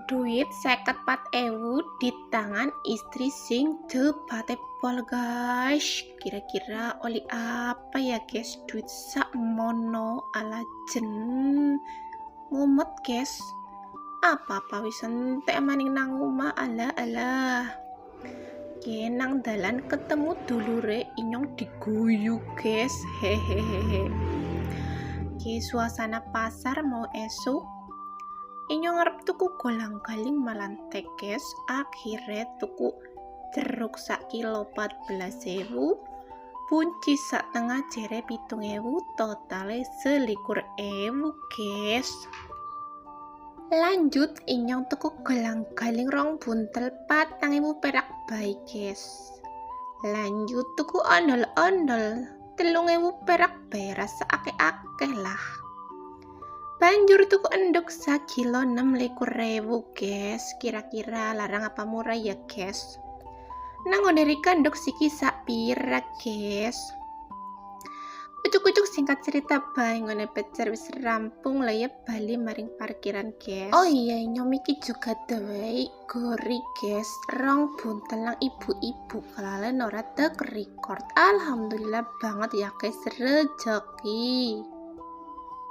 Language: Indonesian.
Duit 54.000 di tangan istri sing tepate pol guys. Kira-kira oli apa ya guys? Duit sak mono ala jen mumet guys. Apa wis entek maning nang omah ala. Kenang dalan ketemu dulure inyong diguyu guys. Hehehe. Suasana pasar mau esok. Inyong ngarep tuku golang-galing malantek guys. Akhirnya tuku jeruk sak kilo 14.000, punci sak tengah jere 7.000, totale 21.000 guys. Lanjut inyong tuku golang-galing rong buntel 4.000 perak bae guys. Lanjut tuku ondol-ondol 3.000 perak bae, rasa akeh-akeh lah. Banjur tuku endok sak kilo 26.000 guys. Kira-kira larang apa murah ya guys? Nang ngene endok siki sak pira guys? Ucuk-ucuk singkat cerita bae ngene pacar wis rampung lah ya bali maring parkiran guys. Oh iya nyom iki juga dewe gori guys. Rong buntel lang ibu-ibu kelalen ora tek record. Alhamdulillah banget ya guys, rezeki.